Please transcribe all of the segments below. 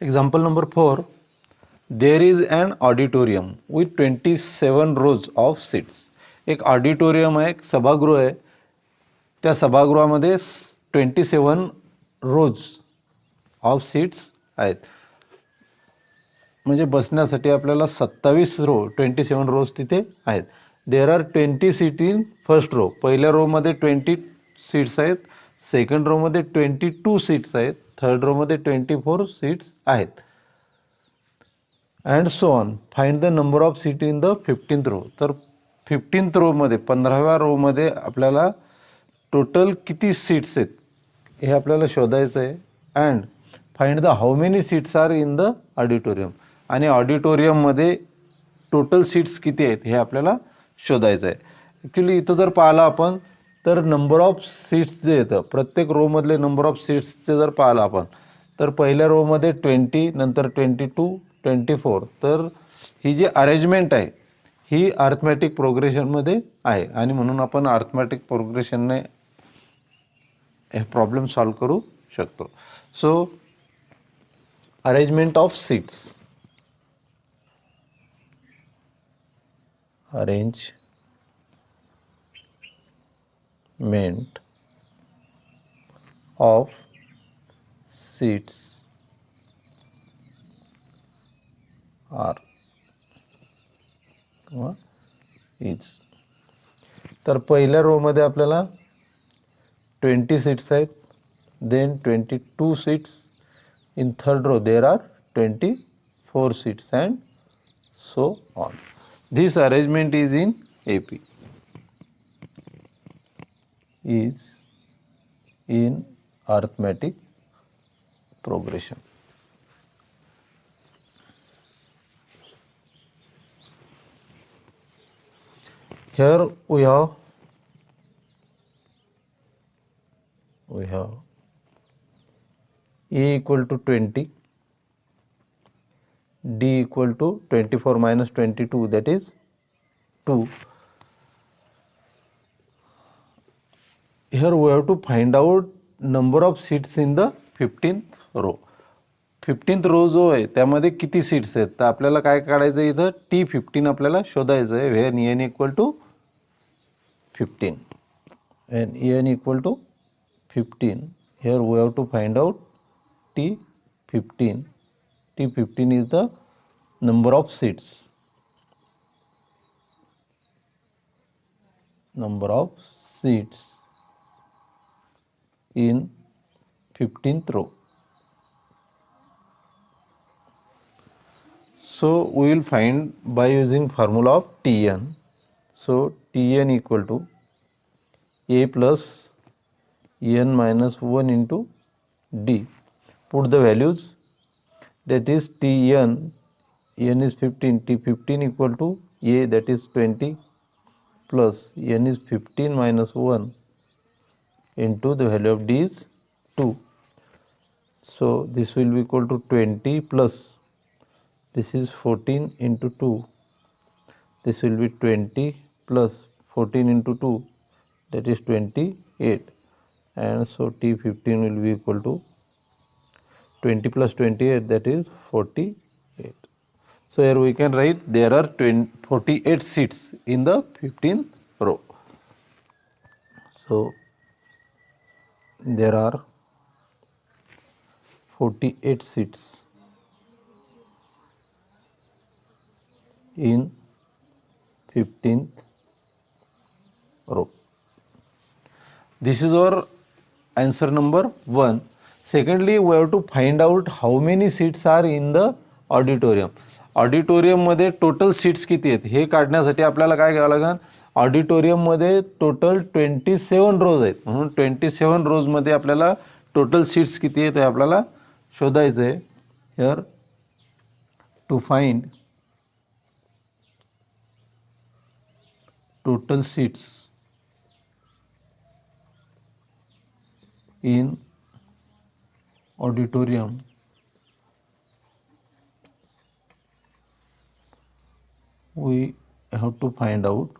Example number 4. There is an auditorium with 27 rows of seats. एक auditorium आहे, एक सभागृह आहे. त्या सभागृहामध्ये 27 रोज ऑफ सीट्स आहेत. म्हणजे बसण्यासाठी आपल्याला 27 रो 27 रोज तिथे आहेत. There are 20 seat in first row. पहिल्या रोमध्ये 20 सीट्स आहेत, सेकंड रोमध्ये 22 सीट्स आहेत, थर्ड रोमध्ये 24 सीट्स आहेत. And so on. Find the number of seat in the 15th row. तर 15th रोमध्ये 15व्या रोमध्ये आपल्याला टोटल किती सीट्स आहेत हे आपल्याला शोधायचं आहे. And find the how many seats are in the auditorium. आणि ऑडिटोरियममध्ये टोटल सीट्स किती आहेत हे आपल्याला शोधायचं आहे. ॲक्च्युली इथं जर पाहिलं आपण तर नंबर ऑफ सीट्स जे येतं प्रत्येक रोमधले नंबर ऑफ सीट्सचे जर पाहिलं आपण तर पहिल्या रोमध्ये 20, नंतर 22, 24. तर ही जी अरेंजमेंट आहे ही अर्थमॅटिक प्रोग्रेशनमध्ये आहे आणि म्हणून आपण अर्थमॅटिक प्रोग्रेशनने हे प्रॉब्लेम सॉल्व करू शकतो. So arrangement of seats. Arrangement of seats are is. तर पहिल्या रोमध्ये आपल्याला 20 सीट्स आहेत, then 22 seats. In third row there are 24 seats and so on. This arrangement is in AP. Is in arithmetic progression. Here we have A equal to 20, D equal to 24 minus 22, that is 2. Here we have to find out number of seats in the 15th row. 15th row जो आहे त्यामध्ये किती seats आहेत तर आपल्याला काय काढायचं आहे इथं T15 आपल्याला शोधायचं आहे. Where n equal to 15 and n equal to 15. Here we have to find out T15. T15 is the number of seats. Number of seats in 15th row. So we will find by using formula of Tn. So Tn equal to A plus n minus 1 into D. Put the values. That is Tn, n is 15, T15 equal to A, that is 20, plus n is 15 minus 1 into the value of D is 2. So this will be equal to 20 plus this is 14 into 2. This will be 20 plus 14 into 2, that is 28. And so T15 will be equal to 20 plus 28, that is 48. So here we can write there are 48 seats in the 15th row. So there are 48 seats in 15th row. This is our answer number 1. Secondly, we have to find out how many seats are in the auditorium. ऑडिटोरियममध्ये total seats किती आहेत हे काढण्यासाठी आपल्याला काय करावं लागेल. ऑडिटोरियममध्ये total 27 रोज आहेत म्हणून 27 रोजमध्ये आपल्याला टोटल सीट्स किती आहेत हे आपल्याला शोधायचं आहे. Here to find total seats in auditorium, we have to find out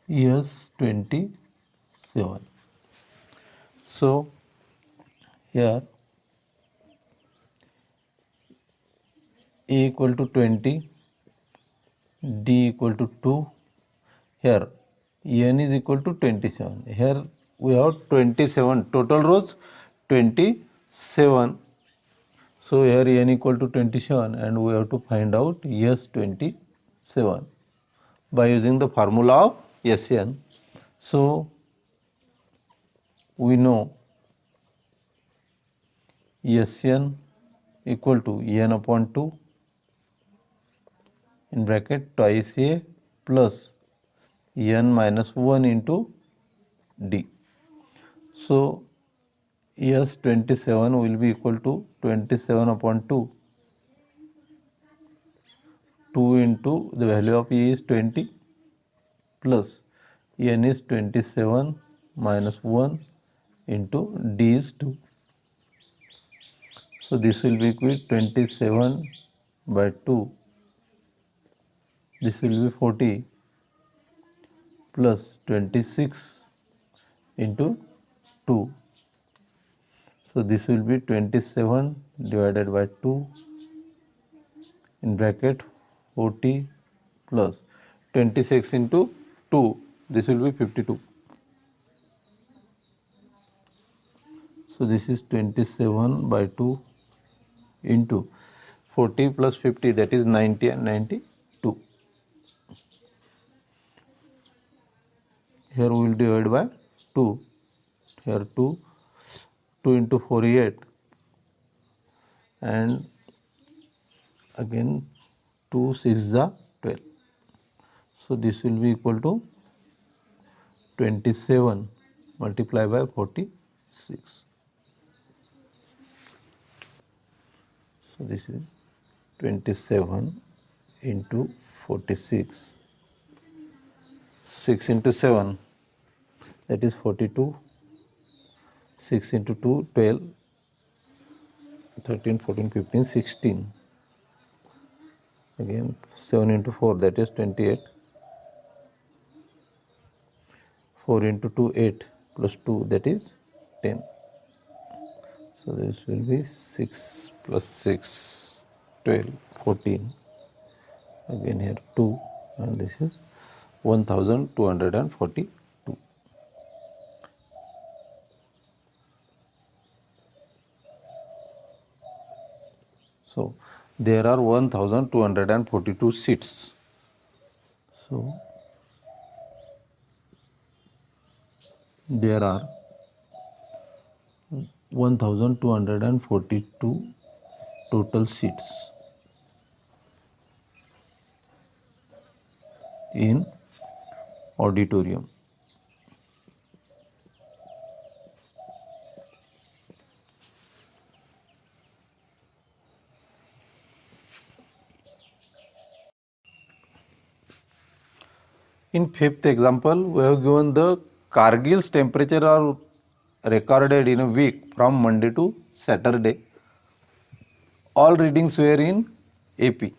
yes 27. So here A equal to 20, D equal to 2. Here N is equal to 27. Here we have 27 total rows, 27. So here N equal to 27 and we have to find out S 27 by using the formula of Sn. So we know Sn equal to N upon 2 in bracket twice A plus N minus 1 into D. So S 27 will be equal to 27 upon 2. 2 into the value of A is 20 plus N is 27 minus 1 into D is 2. So this will be equal to 27 by 2. This will be 40 plus 26 into 2. So this will be 27 divided by 2 in bracket 40 plus 26 into 2. This will be 52. So this is 27 by 2 into 40 plus 50, that is 90 and 92. Here we will divide by 2. Here 2 into 4 is 8 and again 2 6 is 12. So this will be equal to 27 multiplied by 46. So this is 27 into 46. 6 into 7, that is 42. 6 into 2, 12. 13, 14, 15, 16. Again 7 into 4, that is 28. 4 into 2, 8 plus 2, that is 10. So this will be 6 plus 6, 12, 14. Again here 2 and this is 1242. So there are 1242 seats. So there are 1242 total seats in auditorium. In fifth example, we have given the Kargil's temperature are recorded in a week from Monday to Saturday. All readings were in AP.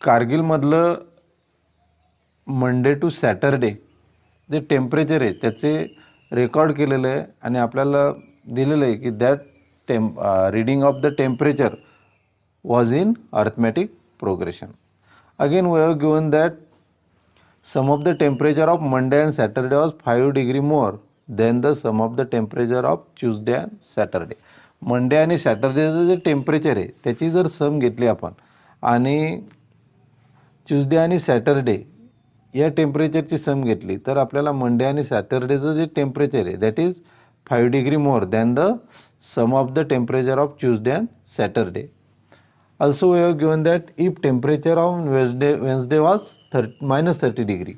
Kargil मधलं Monday to Saturday जे temperature आहे त्याचे record केलेलं आहे आणि आपल्याला दिलेलं आहे की that reading of the temperature was in arithmetic progression. Again we have given that sum of the temperature of Monday and Saturday was 5 degree more than the sum of the temperature of Tuesday and Saturday. Monday आणि सॅटरडेचं जे temperature आहे त्याची जर सम घेतली आपण आणि Tuesday आणि सॅटरडे या टेम्परेचरची सम घेतली तर आपल्याला मंडे आणि सॅटरडेचं जे टेम्परेचर आहे that is 5 degree more than the sum of the temperature of Tuesday and Saturday. Also we have given that if temperature of Wednesday was -30 degree,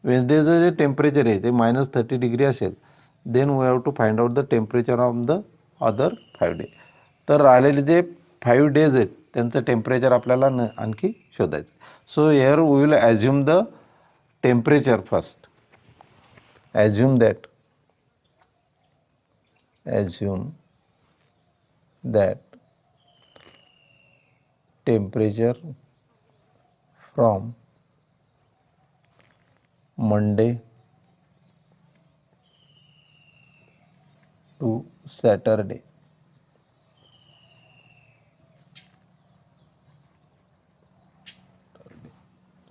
Wednesdayचं जे टेम्परेचर आहे ते -30 डिग्री असेल then we have to find out the temperature of the other 5 day. तर राहिलेले जे 5 days आहेत त्यांचं temperature आपल्याला आणखी शोधायचं. So here we will assume the temperature first. Assume that temperature from Monday to Saturday.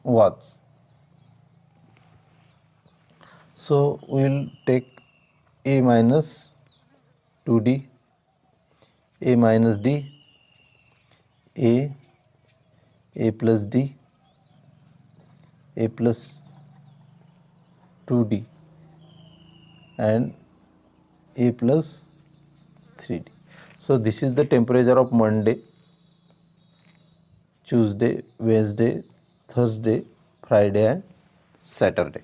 Was. So we will take a minus 2d, a minus d, a plus d, a plus 2d, and a plus 3d. So this is the temperature of Monday, Tuesday, Wednesday, Thursday, Friday and Saturday.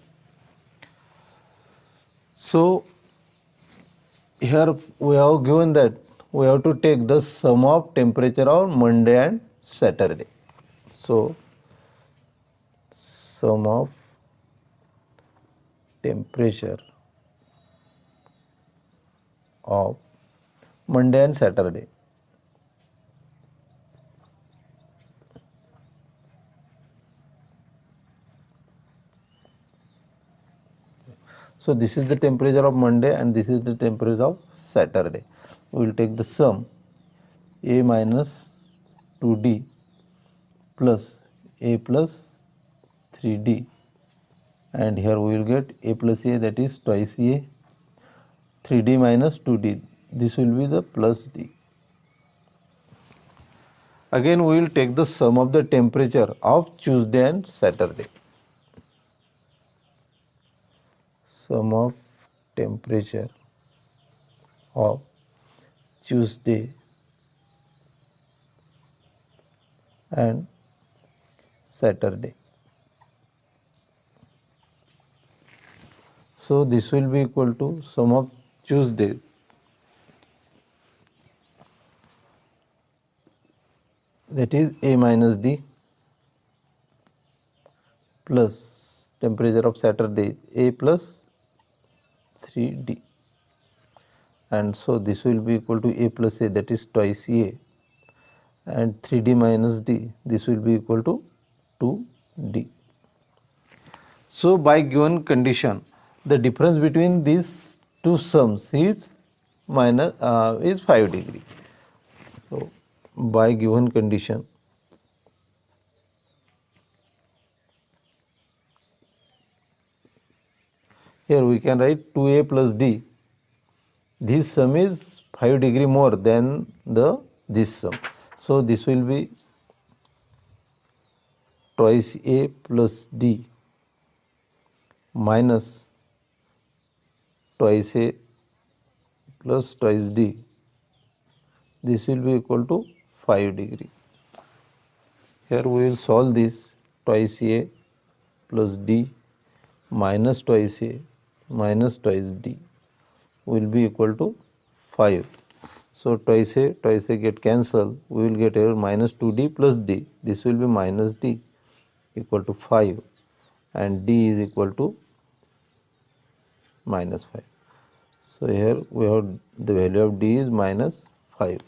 So here we have given that we have to take the sum of temperature on Monday and Saturday. So sum of temperature of Monday and Saturday. So this is the temperature of Monday and this is the temperature of Saturday. We will take the sum a minus 2d plus a plus 3d, and here we will get a plus a, that is twice a, 3d minus 2d, this will be the plus d. Again we will take the sum of the temperature of Tuesday and Saturday. Sum of temperature of Tuesday and Saturday. So this will be equal to sum of Tuesday, that is a minus d, plus temperature of Saturday a plus 3d, and so this will be equal to a plus a, that is twice a, and 3d minus d, this will be equal to 2d. So by given condition, the difference between these two sums is 5 degree. So by given condition, here we can write 2a plus d. This sum is 5 degree more than this sum. So this will be twice a plus d minus twice a plus twice d. This will be equal to 5 degree. Here we will solve this. Twice a plus d minus twice a minus twice d will be equal to 5. So twice a get cancelled. We will get here minus 2d plus d. This will be minus d equal to 5, and d is equal to minus 5. So here we have the value of d is minus 5.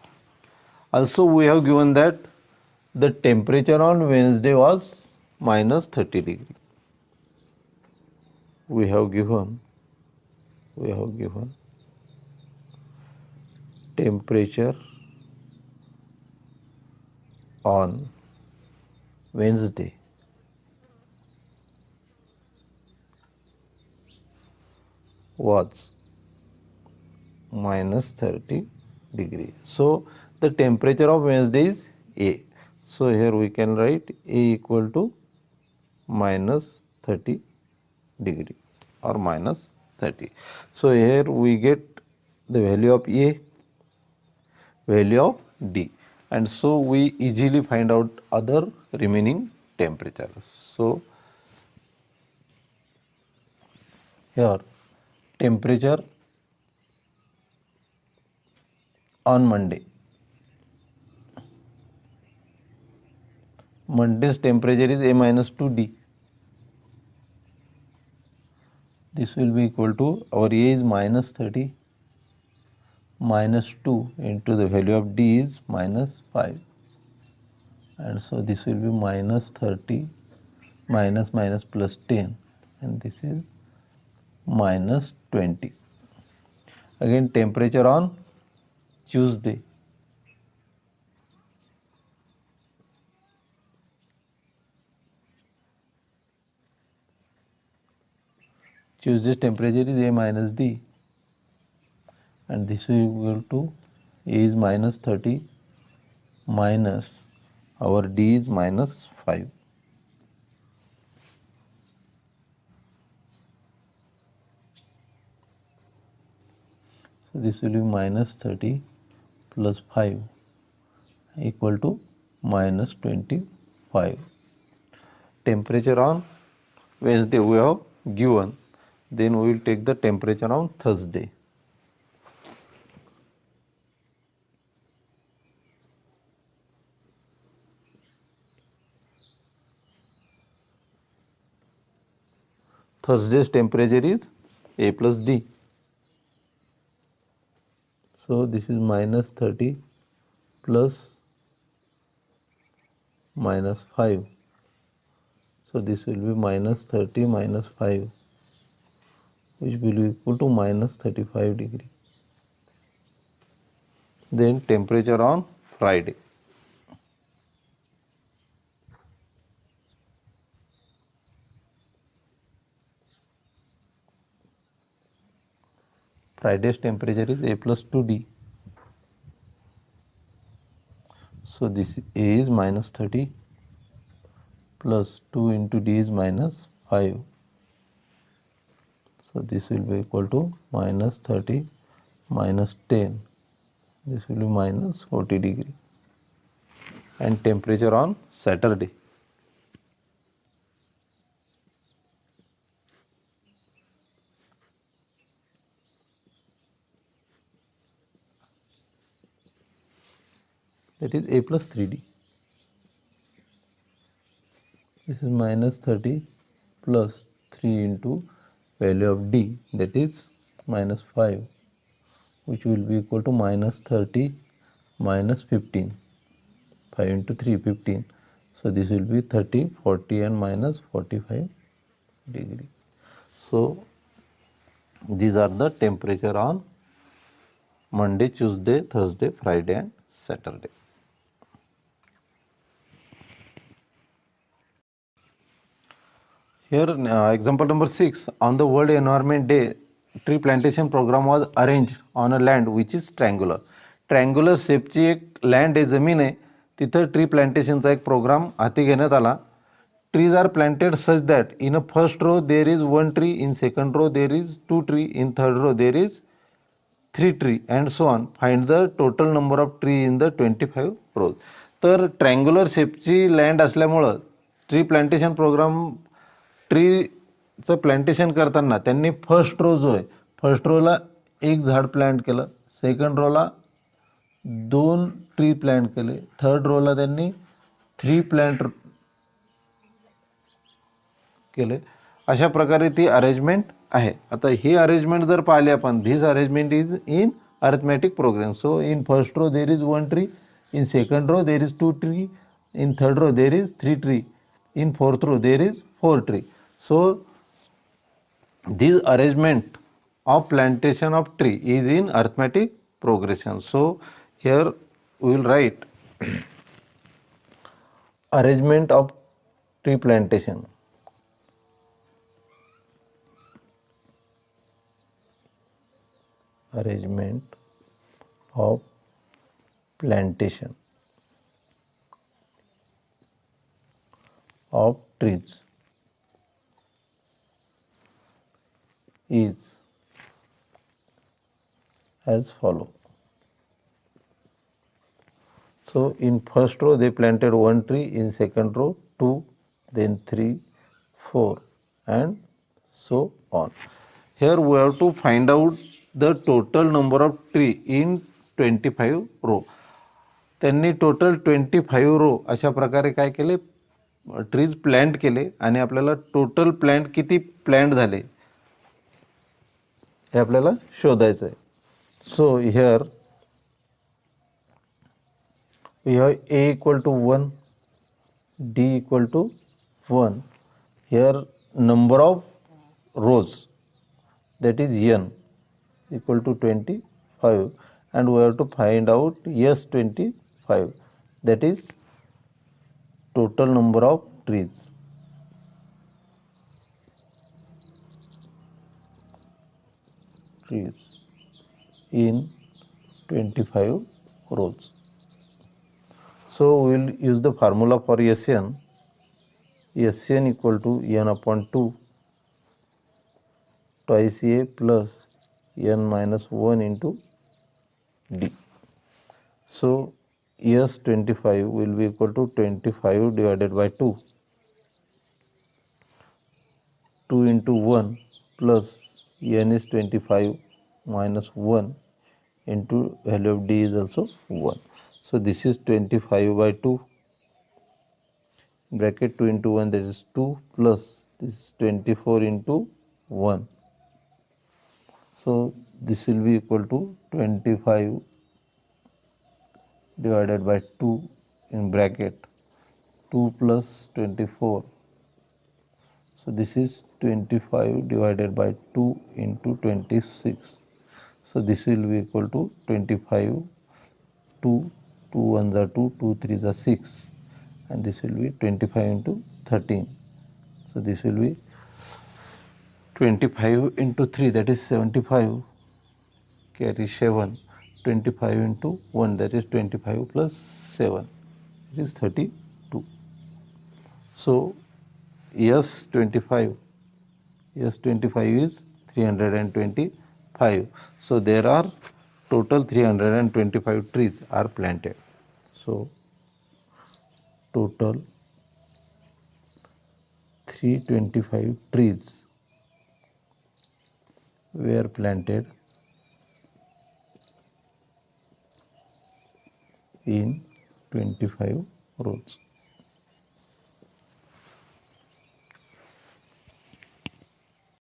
Also we have given that the temperature on Wednesday was minus 30 degree. We have given temperature on Wednesday was minus 30 degree. So the temperature of Wednesday is A. So here we can write A equal to minus 30 degree or minus 30. So here we get the value of A, value of D, and so we easily find out other remaining temperatures. So here temperature on Monday. Monday's temperature is A minus 2D. This will be equal to, our A is minus 30 minus 2 into the value of D is minus 5. And so this will be minus 30 minus minus plus 10 and this is minus 20. Again, temperature on Tuesday. Tuesday's temperature is A minus D, and this is equal to A is minus 30 minus our D is minus 5. So this will be minus 30 plus 5 equal to minus 25. Temperature on Wednesday we have given. Then we will take the temperature on Thursday. Thursday's temperature is A plus D. So this is minus 30 plus minus 5. So this will be minus 30 minus 5, which will be equal to minus 35 degree. Then temperature on Friday. Friday's temperature is A plus 2D. So this A is minus 30 plus 2 into D is minus 5. So this will be equal to minus 30 minus 10. This will be minus 40 degree. And temperature on Saturday. That is A plus 3D. This is minus 30 plus 3 into value of D, that is minus 5, which will be equal to minus 30 minus 15. 5 into 3, 15. So this will be 30, 40 and minus 45 degree. So these are the temperature on Monday, Tuesday, Thursday, Friday and Saturday. Here example number 6. On the World Environment Day, tree plantation program was arranged on a land which is triangular. Triangular शेपची एक land आहे, जमीन आहे, तिथं tree प्लांटेशनचा एक programme हाती घेण्यात आला. Trees are planted such that in a first row there is 1 tree, in second row there is 2 tree, in third row there is 3 tree and so on. Find the total number of tree in the 25 rows. तर triangular शेपची land असल्यामुळं tree plantation programme ट्रीचं plantation करताना त्यांनी first row जो आहे, first रोला एक झाड प्लांट केलं, सेकंड रोला 2 ट्री प्लांट केले, थर्ड रोला त्यांनी 3 प्लांट केले. अशा प्रकारे ती अरेंजमेंट आहे. आता ही अरेंजमेंट जर पाहिली आपण, this arrangement is in arithmetic progression. So in first row there is 1 tree, in second row there is 2 tree, in third row there is 3 tree, in fourth row there is 4 tree. So this arrangement of plantation of tree is in arithmetic progression. So here we will write arrangement of tree plantation. Arrangement of plantation of trees is as follow. So in first row they planted 1 tree, in second row 2, then 3, 4 and so on. Here we have to find out the total number of tree in 25 row. त्यांनी total 25 रो अशा प्रकारे काय केले, trees plant केले आणि आपल्याला total plant किती plant झाले हे आपल्याला शोधायचं आहे. So here we have a equal to 1, d equal to 1. Here number of rows, that is n equal to 25, and we have to find out S25, that is total number of trees. In 25 rows. So we will use the formula for Sn. Sn equal to n upon 2 twice A plus n minus 1 into D. So S25 will be equal to 25 divided by 2. 2 into 1 plus n is 25 minus 1 into value of D is also 1. So this is 25 by 2, bracket 2 into 1, that is 2, plus this is 24 into 1. So this will be equal to 25 divided by 2 in bracket 2 plus 24. So this is 25 divided by 2 into 26. So this will be equal to 25, 2, 2 1s are 2, 2 3s are 6, and this will be 25 into 13. So this will be 25 into 3, that is 75, carry 7, 25 into 1, that is 25 plus 7, it is 32. So S25 is 325. So there are total 325 trees are planted. So total 325 trees were planted in 25 rows.